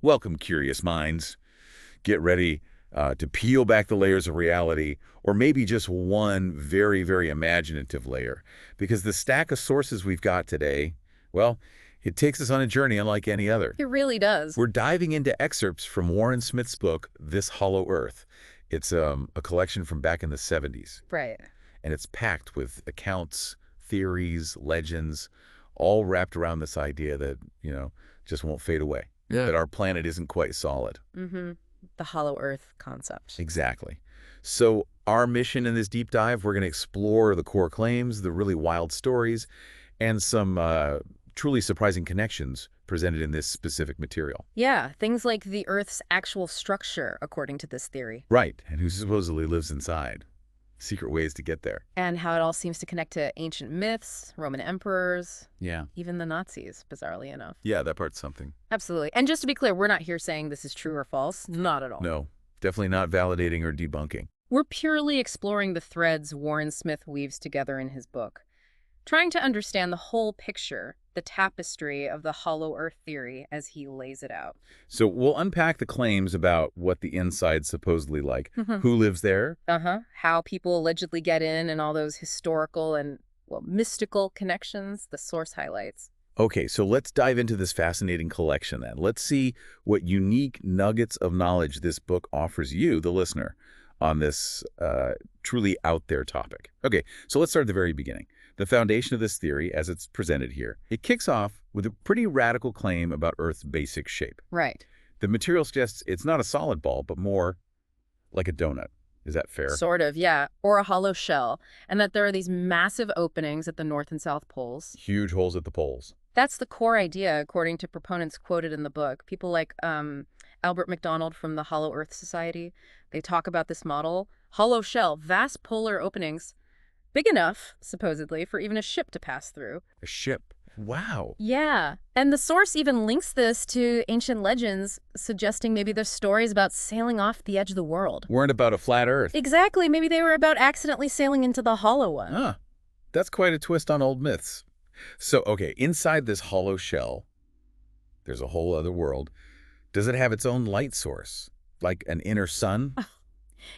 Welcome, curious minds. Get ready to peel back the layers of reality, or maybe just one very, very imaginative layer. Because the stack of sources we've got today, well, it takes us on a journey unlike any other. It really does. We're diving into excerpts from Warren Smith's book, This Hollow Earth. It's a collection from back in the 70s, Right. and it's packed with accounts, theories, legends, all wrapped around this idea that, just won't fade away. Yeah. That our planet isn't quite solid. Mm-hmm. The hollow earth concept. Exactly. So our mission in this deep dive, we're going to explore the core claims, the really wild stories, and some truly surprising connections presented in this specific material. Yeah, things like the Earth's actual structure, according to this theory, Right, and who supposedly lives inside. Secret ways to get there. and how it all seems to connect to ancient myths, Roman emperors, Yeah. even the Nazis, bizarrely enough. Yeah, that part's something. Absolutely. And just to be clear, we're not here saying this is true or false. Not at all. No, definitely not validating or debunking. We're purely exploring the threads Warren Smith weaves together in his book, trying to understand the whole picture, the tapestry of the hollow earth theory as he lays it out. So we'll unpack the claims about what the inside's supposedly like. Who lives there? How people allegedly get in and all those historical and, well, mystical connections the source highlights. Okay, so let's dive into this fascinating collection then. Let's see what unique nuggets of knowledge this book offers you, the listener, on this truly out there topic. Okay, so let's start at the very beginning. The foundation of this theory, as it's presented here, it kicks off with a pretty radical claim about Earth's basic shape. Right. The material suggests it's not a solid ball, but more like a donut. Is that fair? Sort of, yeah. Or a hollow shell. And that there are these massive openings at the North and South poles. Huge holes at the poles. That's the core idea, according to proponents quoted in the book. People like Albert McDonald from the Hollow Earth Society, they talk about this model. Hollow shell, vast polar openings, big enough, supposedly, for even a ship to pass through. A ship. Wow. Yeah. And the source even links this to ancient legends, suggesting maybe there's stories about sailing off the edge of the world. Weren't about a flat Earth. Exactly. Maybe they were about accidentally sailing into the hollow one. Ah, that's quite a twist on old myths. So, okay, inside this hollow shell, there's a whole other world. Does it have its own light source, like an inner sun?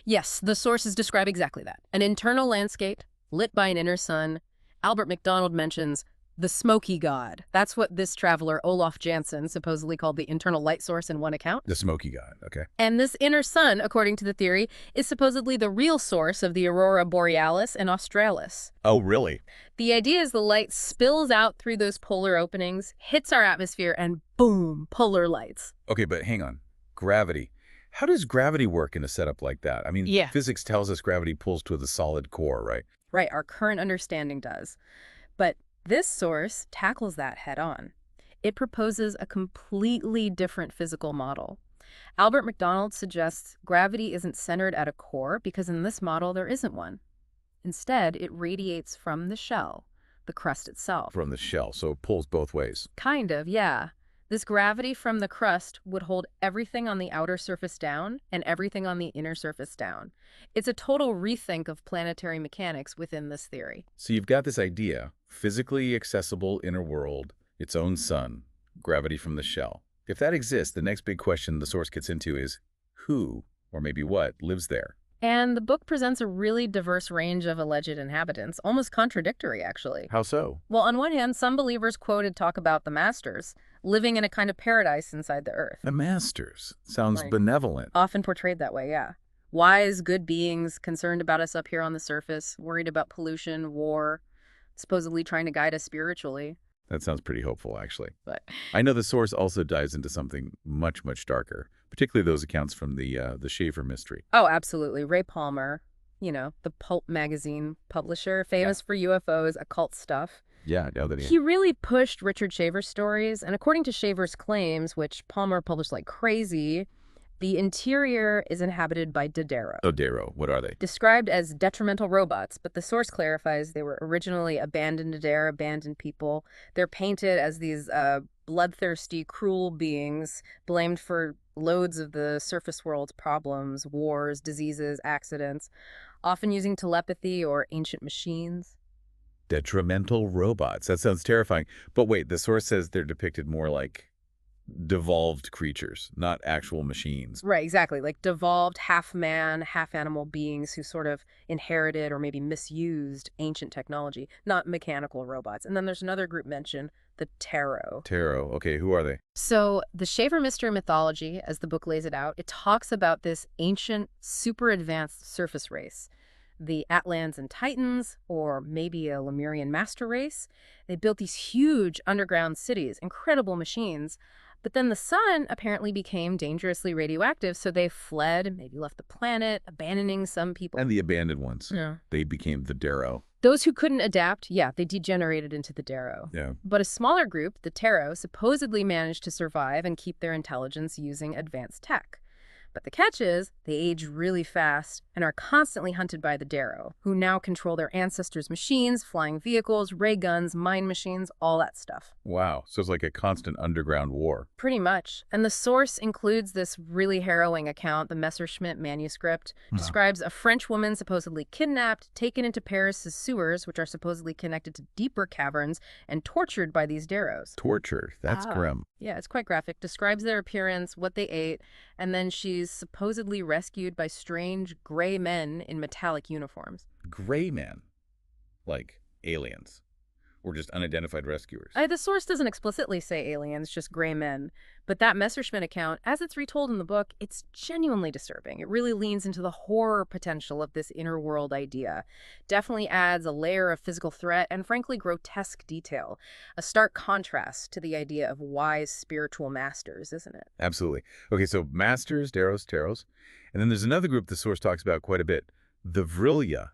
Yes, the sources describe exactly that. An internal landscape lit by an inner sun. Albert McDonald mentions the smoky god. That's what this traveler, Olaf Jansen, supposedly called the internal light source in one account. The smoky god, okay. And this inner sun, according to the theory, is supposedly the real source of the aurora borealis and australis. Oh, really? The idea is the light spills out through those polar openings, hits our atmosphere, and boom, polar lights. Okay, but hang on. Gravity. How does gravity work in a setup like that? I mean, Yeah. Physics tells us gravity pulls to the solid core, right? Right, our current understanding does. But this source tackles that head on. It proposes a completely different physical model. Albert McDonald suggests gravity isn't centered at a core because in this model there isn't one. Instead, it radiates from the shell, the crust itself. From the shell, so it pulls both ways. Kind of, yeah. This gravity from the crust would hold everything on the outer surface down and everything on the inner surface down. It's a total rethink of planetary mechanics within this theory. So you've got this idea, physically accessible inner world, its own sun, gravity from the shell. If that exists, the next big question the source gets into is who, or maybe what, lives there? And the book presents a really diverse range of alleged inhabitants, almost contradictory, actually. How so? Well, on one hand, some believers quoted talk about the masters, living in a kind of paradise inside the earth. The masters. Sounds Right. benevolent. Often portrayed that way, yeah. Wise, good beings, concerned about us up here on the surface, worried about pollution, war, supposedly trying to guide us spiritually. That sounds pretty hopeful, actually. But I know the source also dives into something much, much darker, particularly those accounts from the Schaefer mystery. oh, absolutely. Ray Palmer, the Pulp magazine publisher, famous for UFOs, occult stuff. Yeah, now that He really pushed Richard Shaver's stories, and according to Shaver's claims, which Palmer published like crazy, the interior is inhabited by Deros. Oh, Deros, what are they? Described as detrimental robots, but the source clarifies they were originally abandoned Dare, abandoned people. They're painted as these bloodthirsty, cruel beings blamed for loads of the surface world's problems, wars, diseases, accidents, often using telepathy or ancient machines. Detrimental robots. That sounds terrifying. But wait, the source says they're depicted more like devolved creatures, not actual machines. Right, exactly. Like devolved half-man, half-animal beings who sort of inherited or maybe misused ancient technology, not mechanical robots. And then there's another group mentioned, the Tarot. Tarot. Okay, who are they? So the Shaver Mystery mythology, as the book lays it out, it talks about this ancient, super advanced surface race. The Atlans and Titans, or maybe a Lemurian master race. They built these huge underground cities, incredible machines. But then the sun apparently became dangerously radioactive, so they fled, maybe left the planet, abandoning some people. And the abandoned ones. Yeah. They became the Deros. Those who couldn't adapt, yeah, they degenerated into the Deros. Yeah. But a smaller group, the Tarot, supposedly managed to survive and keep their intelligence using advanced tech. But the catch is, they age really fast and are constantly hunted by the Deros, who now control their ancestors' machines, flying vehicles, ray guns, mine machines, all that stuff. Wow. So it's like a constant underground war. Pretty much. And the source includes this really harrowing account. The Messerschmitt manuscript describes a French woman supposedly kidnapped, taken into Paris's sewers, which are supposedly connected to deeper caverns, and tortured by these Deros. Torture. That's grim. Yeah, it's quite graphic. Describes their appearance, what they ate, and then she's supposedly rescued by strange gray men in metallic uniforms. Gray men. Like aliens. Or just unidentified rescuers. The source doesn't explicitly say aliens, just gray men. But that Messerschmitt account, as it's retold in the book, it's genuinely disturbing. It really leans into the horror potential of this inner world idea. Definitely adds a layer of physical threat and, frankly, grotesque detail. A stark contrast to the idea of wise spiritual masters, isn't it? Absolutely. Okay, so masters, Deros, Taros. And then there's another group the source talks about quite a bit. The Vrilya.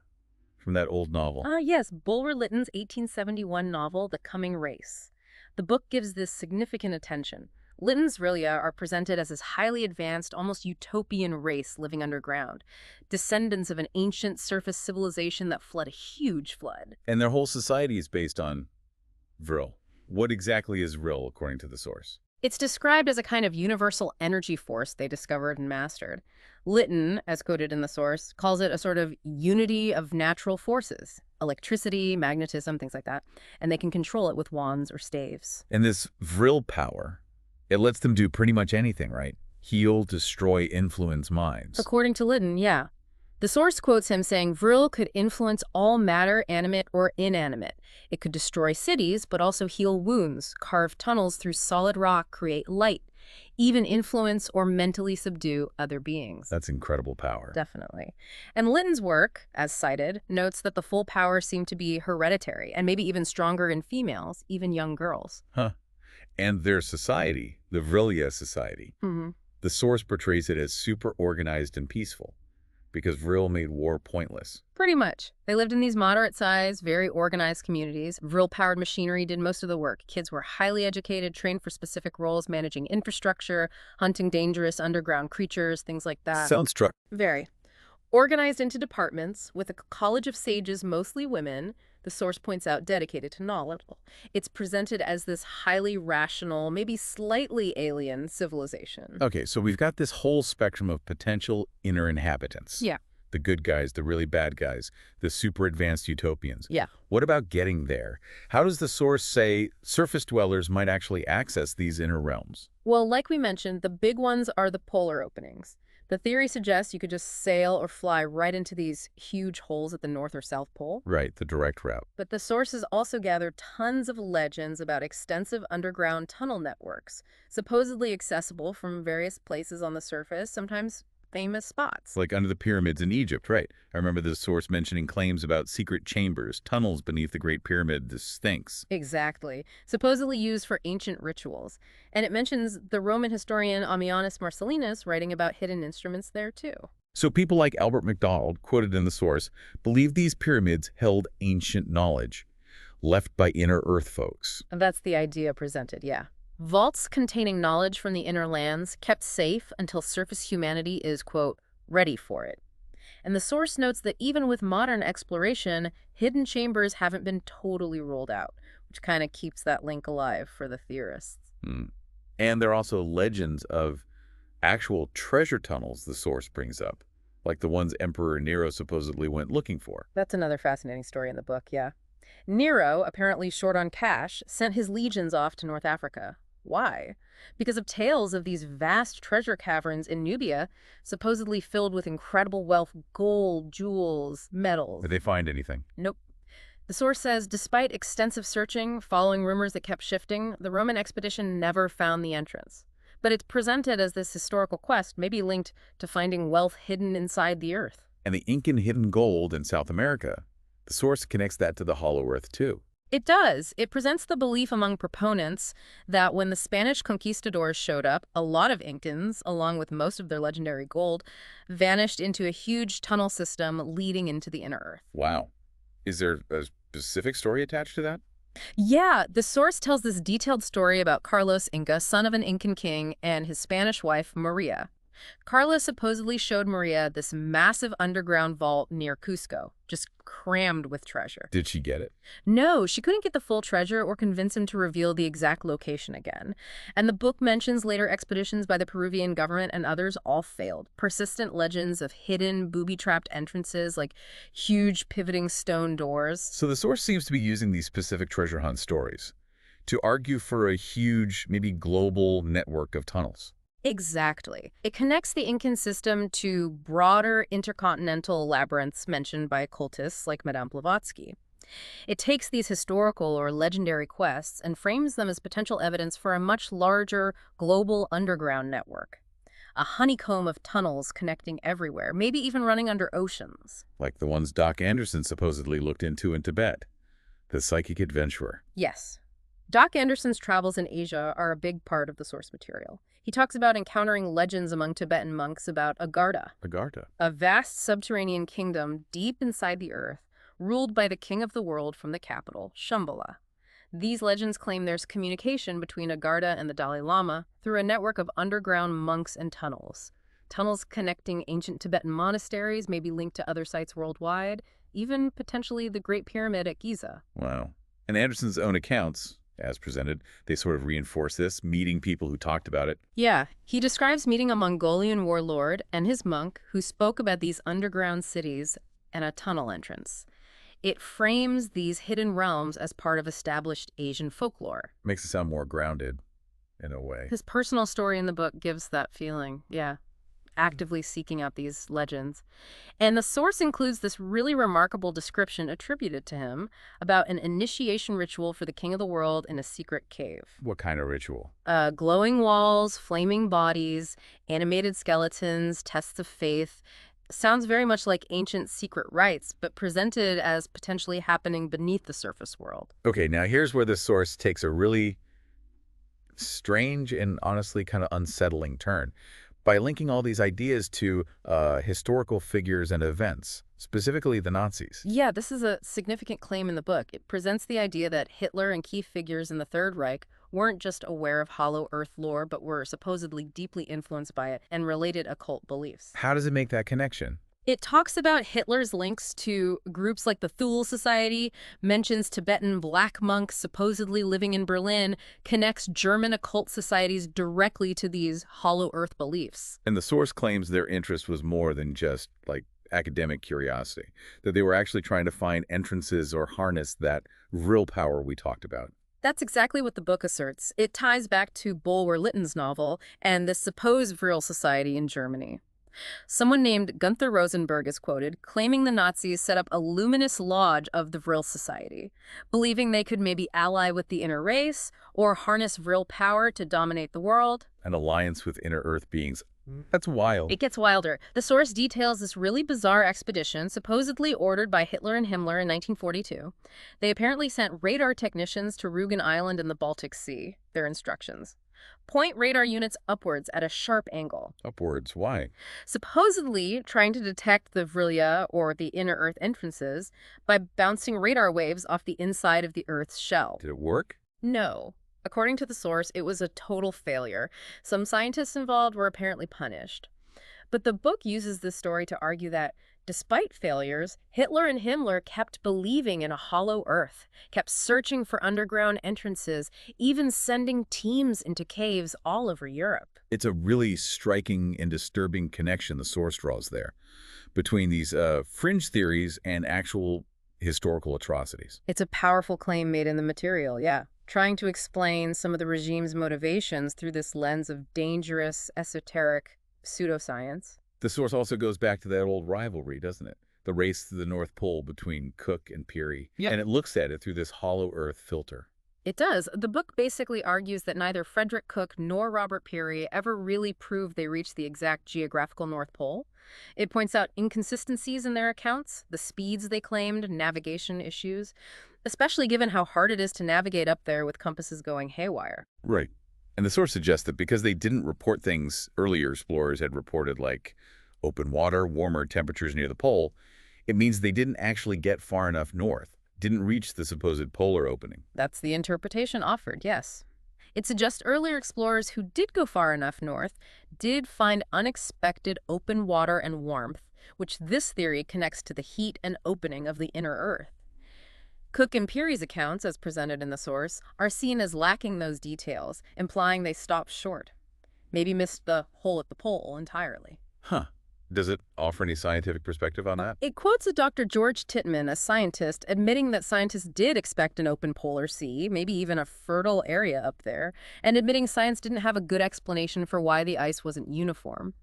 From that old novel. Yes, Bulwer Lytton's 1871 novel, The Coming Race. The book gives this significant attention. Lytton's Vrilya are presented as this highly advanced, almost utopian race living underground, descendants of an ancient surface civilization that fled a huge flood. And their whole society is based on Vril. What exactly is Vril, according to the source? It's described as a kind of universal energy force they discovered and mastered. Lytton, as quoted in the source, calls it a sort of unity of natural forces, electricity, magnetism, things like that, and they can control it with wands or staves. And this Vril power, it lets them do pretty much anything, right? Heal, destroy, influence minds. According to Lytton, yeah. The source quotes him saying Vril could influence all matter, animate or inanimate. It could destroy cities, but also heal wounds, carve tunnels through solid rock, create light, even influence or mentally subdue other beings. That's incredible power. Definitely. And Lytton's work, as cited, notes that the full power seemed to be hereditary and maybe even stronger in females, even young girls. Huh. And their society, the Vrilya society, the source portrays it as super organized and peaceful, because Vril made war pointless. Pretty much. They lived in these moderate-sized, very organized communities. Vril-powered machinery did most of the work. Kids were highly educated, trained for specific roles, managing infrastructure, hunting dangerous underground creatures, things like that. Sounds struck. Very. Organized into departments, with a college of sages, mostly women, the source points out, dedicated to knowledge. It's presented as this highly rational, maybe slightly alien civilization. Okay, so we've got this whole spectrum of potential inner inhabitants. Yeah. The good guys, the really bad guys, the super advanced utopians. Yeah. What about getting there? How does the source say surface dwellers might actually access these inner realms? Well, like we mentioned, the big ones are the polar openings. The theory suggests you could just sail or fly right into these huge holes at the North or South Pole. Right, the direct route. But the sources also gathered tons of legends about extensive underground tunnel networks, supposedly accessible from various places on the surface, sometimes famous spots. Like under the pyramids in Egypt, right. I remember the source mentioning claims about secret chambers, tunnels beneath the Great Pyramid, the Sphinx. Exactly. Supposedly used for ancient rituals. And it mentions the Roman historian Ammianus Marcellinus writing about hidden instruments there too. So people like Albert MacDonald, quoted in the source, believed these pyramids held ancient knowledge, left by inner Earth folks. That's the idea presented, yeah. Vaults containing knowledge from the inner lands kept safe until surface humanity is, quote, ready for it. And the source notes that even with modern exploration, hidden chambers haven't been totally ruled out, which kind of keeps that link alive for the theorists. And there are also legends of actual treasure tunnels the source brings up, like the ones Emperor Nero supposedly went looking for. That's another fascinating story in the book, yeah. Nero, apparently short on cash, sent his legions off to North Africa. Why? Because of tales of these vast treasure caverns in Nubia, supposedly filled with incredible wealth, gold, jewels, metals. Did they find anything? Nope. The source says, despite extensive searching, following rumors that kept shifting, the Roman expedition never found the entrance. But it's presented as this historical quest, maybe linked to finding wealth hidden inside the earth. And the Incan hidden gold in South America. The source connects that to the Hollow Earth, too. It does. It presents the belief among proponents that when the Spanish conquistadors showed up, a lot of Incans, along with most of their legendary gold, vanished into a huge tunnel system leading into the inner earth. Wow. Is there a specific story attached to that? Yeah, the source tells this detailed story about Carlos Inca, son of an Incan king, and his Spanish wife, Maria. Carlos supposedly showed Maria this massive underground vault near Cusco, just crammed with treasure. Did she get it? No, she couldn't get the full treasure or convince him to reveal the exact location again. And the book mentions later expeditions by the Peruvian government and others all failed. Persistent legends of hidden, booby-trapped entrances, like huge pivoting stone doors. So the source seems to be using these specific treasure hunt stories to argue for a huge, maybe global network of tunnels. Exactly. It connects the Incan system to broader intercontinental labyrinths mentioned by occultists like Madame Blavatsky. It takes these historical or legendary quests and frames them as potential evidence for a much larger global underground network. A honeycomb of tunnels connecting everywhere, maybe even running under oceans. Like the ones Doc Anderson supposedly looked into in Tibet. The psychic adventurer. Yes. Doc Anderson's travels in Asia are a big part of the source material. He talks about encountering legends among Tibetan monks about Agartha, a vast subterranean kingdom deep inside the earth, ruled by the king of the world from the capital, Shamballah. These legends claim there's communication between Agartha and the Dalai Lama through a network of underground monks and tunnels. Tunnels connecting ancient Tibetan monasteries, maybe linked to other sites worldwide, even potentially the Great Pyramid at Giza. Wow. And Anderson's own accounts, as presented, they sort of reinforce this, meeting people who talked about it. Yeah, he describes meeting a Mongolian warlord and his monk who spoke about these underground cities and a tunnel entrance. It frames these hidden realms as part of established Asian folklore. Makes it sound more grounded, in a way. His personal story in the book gives that feeling, yeah, actively seeking out these legends. And the source includes this really remarkable description attributed to him about an initiation ritual for the king of the world in a secret cave. What kind of ritual? Glowing walls, flaming bodies, animated skeletons, tests of faith. Sounds very much like ancient secret rites, but presented as potentially happening beneath the surface world. Okay, now here's where the source takes a really strange and honestly kind of unsettling turn. By linking all these ideas to historical figures and events, specifically the Nazis. Yeah, this is a significant claim in the book. It presents the idea that Hitler and key figures in the Third Reich weren't just aware of Hollow Earth lore, but were supposedly deeply influenced by it and related occult beliefs. How does it make that connection? It talks about Hitler's links to groups like the Thule Society, mentions Tibetan black monks supposedly living in Berlin, connects German occult societies directly to these Hollow Earth beliefs. And the source claims their interest was more than just, like, academic curiosity, that they were actually trying to find entrances or harness that Vril power we talked about. That's exactly what the book asserts. It ties back to Bulwer-Lytton's novel and the supposed Vril Society in Germany. Someone named Gunther Rosenberg is quoted, claiming the Nazis set up a luminous lodge of the Vril Society, believing they could maybe ally with the inner race or harness Vril power to dominate the world. An alliance with inner Earth beings. That's wild. It gets wilder. The source details this really bizarre expedition, supposedly ordered by Hitler and Himmler in 1942. They apparently sent radar technicians to Rügen Island in the Baltic Sea. Their instructions: point radar units upwards at a sharp angle. Upwards? Why? Supposedly trying to detect the Vrilia, or the inner Earth entrances, by bouncing radar waves off the inside of the Earth's shell. Did it work? No. According to the source, it was a total failure. Some scientists involved were apparently punished. But the book uses this story to argue that, despite failures, Hitler and Himmler kept believing in a hollow Earth, kept searching for underground entrances, even sending teams into caves all over Europe. It's a really striking and disturbing connection the source draws there between these fringe theories and actual historical atrocities. It's a powerful claim made in the material, yeah. trying to explain some of the regime's motivations through this lens of dangerous, esoteric pseudoscience. The source also goes back to that old rivalry, doesn't it? The race to the North Pole between Cook and Peary. Yep. And it looks at it through this hollow earth filter. It does. The book basically argues that neither Frederick Cook nor Robert Peary ever really proved they reached the exact geographical North Pole. It points out inconsistencies in their accounts, the speeds they claimed, navigation issues, especially given how hard it is to navigate up there with compasses going haywire. Right. And the source suggests that because they didn't report things earlier explorers had reported, like open water, warmer temperatures near the pole, it means they didn't actually get far enough north, didn't reach the supposed polar opening. That's the interpretation offered, yes. It suggests earlier explorers who did go far enough north did find unexpected open water and warmth, which this theory connects to the heat and opening of the inner Earth. Cook and Peary's accounts, as presented in the source, are seen as lacking those details, implying they stopped short. Maybe missed the hole at the pole entirely. Huh. Does it offer any scientific perspective on that? It quotes a Dr. George Titman, a scientist, admitting that scientists did expect an open polar sea, maybe even a fertile area up there, and admitting science didn't have a good explanation for why the ice wasn't uniform.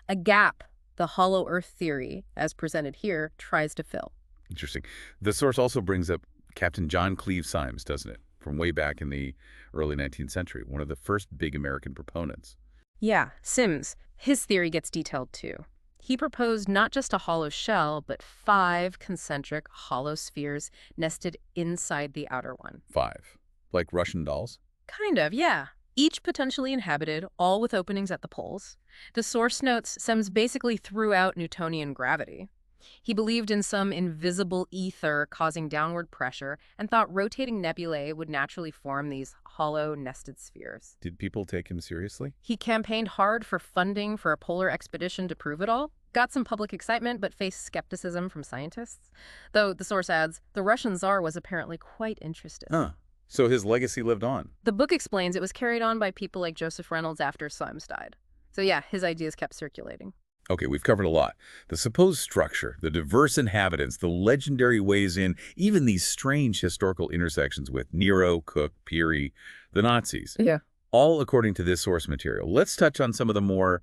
A gap the hollow Earth theory, as presented here, tries to fill. Interesting. The source also brings up Captain John Cleves Symmes, doesn't it? From way back in the early 19th century, one of the first big American proponents. Yeah, Symmes. His theory gets detailed too. He proposed not just a hollow shell, but 5 concentric hollow spheres nested inside the outer one. 5. Like Russian dolls? Kind of, yeah. Each potentially inhabited, all with openings at the poles. The source notes Symmes basically threw out Newtonian gravity. He believed in some invisible ether causing downward pressure and thought rotating nebulae would naturally form these hollow, nested spheres. Did people take him seriously? He campaigned hard for funding for a polar expedition to prove it all. Got some public excitement, but faced skepticism from scientists. Though, the source adds, the Russian Tsar was apparently quite interested. Huh. So his legacy lived on. The book explains it was carried on by people like Joseph Reynolds after Symmes died. So yeah, his ideas kept circulating. Okay, we've covered a lot. The supposed structure, the diverse inhabitants, the legendary ways in, even these strange historical intersections with Nero, Cook, Peary, the Nazis. Yeah. All according to this source material. Let's touch on some of the more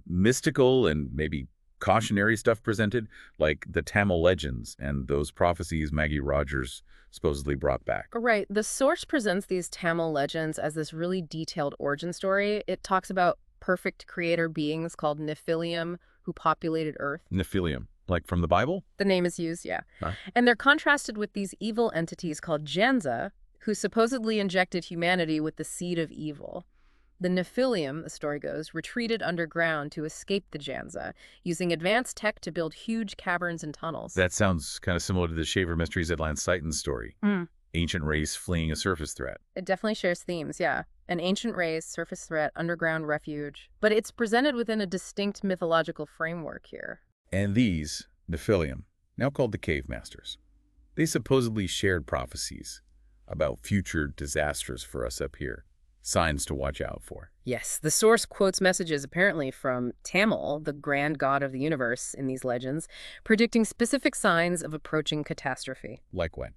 mystical and maybe cautionary stuff presented, like the Tamil legends and those prophecies Maggie Rogers supposedly brought back. Right. The source presents these Tamil legends as this really detailed origin story. It talks about perfect creator beings called Nephilim who populated Earth. Nephilim, like from the Bible? The name is used, yeah. Huh? And they're contrasted with these evil entities called Janza, who supposedly injected humanity with the seed of evil. The Nephilim, the story goes, retreated underground to escape the Janza, using advanced tech to build huge caverns and tunnels. That sounds kind of similar to the Shaver Mysteries Atlantis Titan's story. Mm. Ancient race fleeing a surface threat. It definitely shares themes, yeah. An ancient race, surface threat, underground refuge. But it's presented within a distinct mythological framework here. And these, Nephilim, now called the Cave Masters, they supposedly shared prophecies about future disasters for us up here. Signs to watch out for. Yes, the source quotes messages apparently from Tamil, the grand god of the universe in these legends, predicting specific signs of approaching catastrophe. Like when?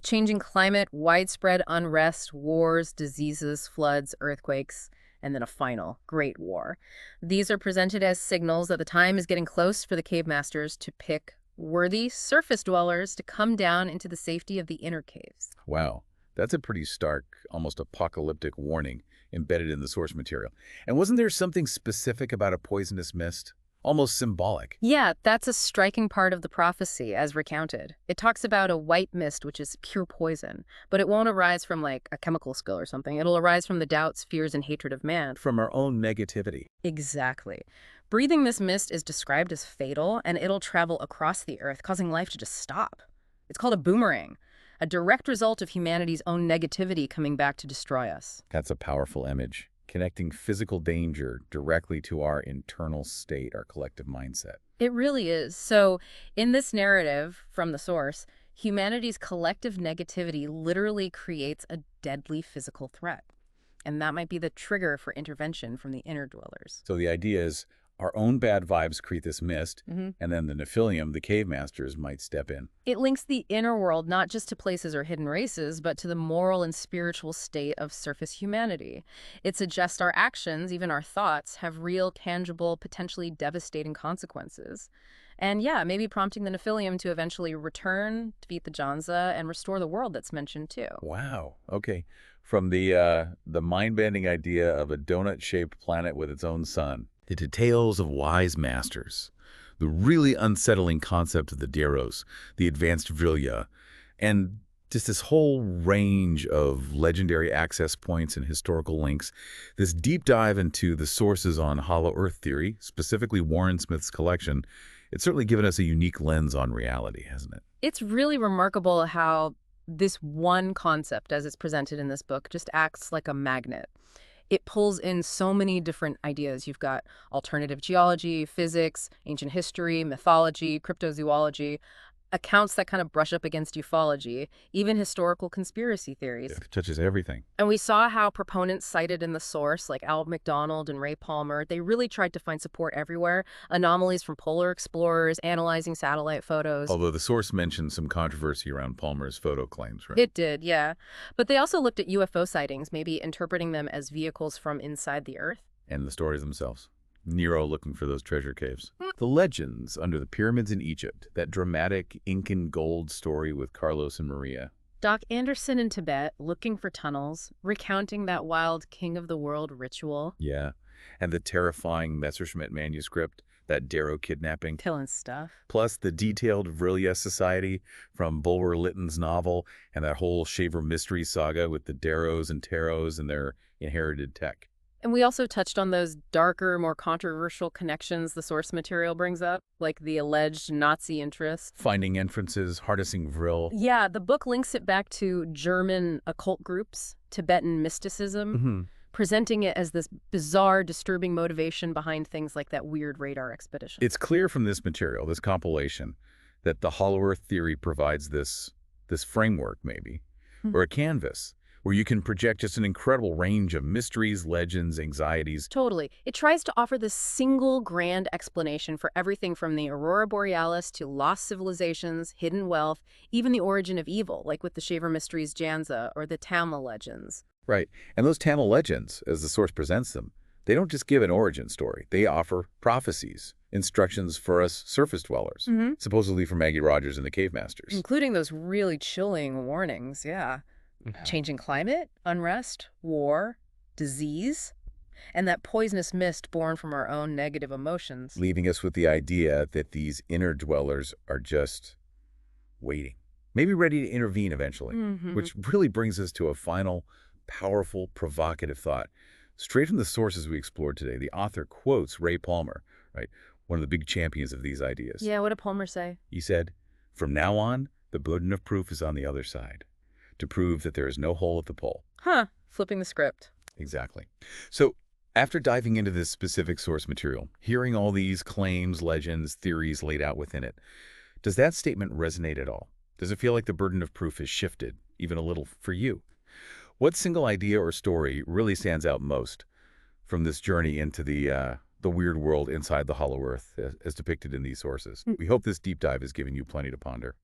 Changing climate, widespread unrest, wars, diseases, floods, earthquakes, and then a final great war. These are presented as signals that the time is getting close for the cave masters to pick worthy surface dwellers to come down into the safety of the inner caves. Wow. That's a pretty stark, almost apocalyptic warning embedded in the source material. And wasn't there something specific about a poisonous mist? Almost symbolic. Yeah, that's a striking part of the prophecy, as recounted. It talks about a white mist, which is pure poison, but it won't arise from, like, a chemical spill or something. It'll arise from the doubts, fears, and hatred of man. From our own negativity. Exactly. Breathing this mist is described as fatal, and it'll travel across the earth, causing life to just stop. It's called a boomerang. A direct result of humanity's own negativity coming back to destroy us. That's a powerful image, connecting physical danger directly to our internal state, our collective mindset. It really is. So, in this narrative from the source, humanity's collective negativity literally creates a deadly physical threat. And that might be the trigger for intervention from the inner dwellers. So the idea is Our own bad vibes create this mist, and then the Nephilim, the cave masters, might step in. It links the inner world not just to places or hidden races, but to the moral and spiritual state of surface humanity. It suggests our actions, even our thoughts, have real, tangible, potentially devastating consequences. And yeah, maybe prompting the Nephilim to eventually return, defeat the Janza, and restore the world that's mentioned too. Wow. Okay. From the mind-bending idea of a donut-shaped planet with its own sun, the details of wise masters, the really unsettling concept of the Deros, the advanced Vril, and just this whole range of legendary access points and historical links, this deep dive into the sources on Hollow Earth theory, specifically Warren Smith's collection, it's certainly given us a unique lens on reality, hasn't it? It's really remarkable how this one concept, as it's presented in this book, just acts like a magnet. It pulls in so many different ideas. You've got alternative geology, physics, ancient history, mythology, cryptozoology, accounts that kind of brush up against ufology, even historical conspiracy theories. It touches everything. And we saw how proponents cited in the source, like Albert McDonald and Ray Palmer, they really tried to find support everywhere. Anomalies from polar explorers, analyzing satellite photos. Although the source mentioned some controversy around Palmer's photo claims, right? It did, yeah. But they also looked at UFO sightings, maybe interpreting them as vehicles from inside the Earth. And the stories themselves. Nero looking for those treasure caves. The legends under the pyramids in Egypt, that dramatic Incan gold story with Carlos and Maria. Doc Anderson in Tibet, looking for tunnels, recounting that wild king of the world ritual. Yeah. And the terrifying Messerschmitt manuscript, that Darrow kidnapping. Killing stuff. Plus the detailed Vril Society from Bulwer Lytton's novel and that whole Shaver mystery saga with the Deros and Taros and their inherited tech. And we also touched on those darker, more controversial connections the source material brings up, like the alleged Nazi interest. Finding entrances, harnessing Vril. Yeah, the book links it back to German occult groups, Tibetan mysticism, presenting it as this bizarre, disturbing motivation behind things like that weird radar expedition. It's clear from this material, this compilation, that the Hollow Earth theory provides this framework, maybe, or a canvas, where you can project just an incredible range of mysteries, legends, anxieties. Totally. It tries to offer this single grand explanation for everything from the Aurora Borealis to lost civilizations, hidden wealth, even the origin of evil, like with the Shaver Mysteries Janza or the Tamil legends. Right. And those Tamil legends, as the source presents them, they don't just give an origin story. They offer prophecies, instructions for us surface dwellers, supposedly from Maggie Rogers and the Cave Masters. Including those really chilling warnings, yeah. Changing climate, unrest, war, disease, and that poisonous mist born from our own negative emotions. Leaving us with the idea that these inner dwellers are just waiting, maybe ready to intervene eventually, which really brings us to a final, powerful, provocative thought. Straight from the sources we explored today, the author quotes Ray Palmer, right, one of the big champions of these ideas. Yeah, what did Palmer say? He said, "From now on, the burden of proof is on the other side, to prove that there is no hole at the pole." Huh, flipping the script. Exactly. So after diving into this specific source material, hearing all these claims, legends, theories laid out within it, does that statement resonate at all? Does it feel like the burden of proof has shifted, even a little, for you? What single idea or story really stands out most from this journey into the weird world inside the Hollow Earth as depicted in these sources? We hope this deep dive has given you plenty to ponder.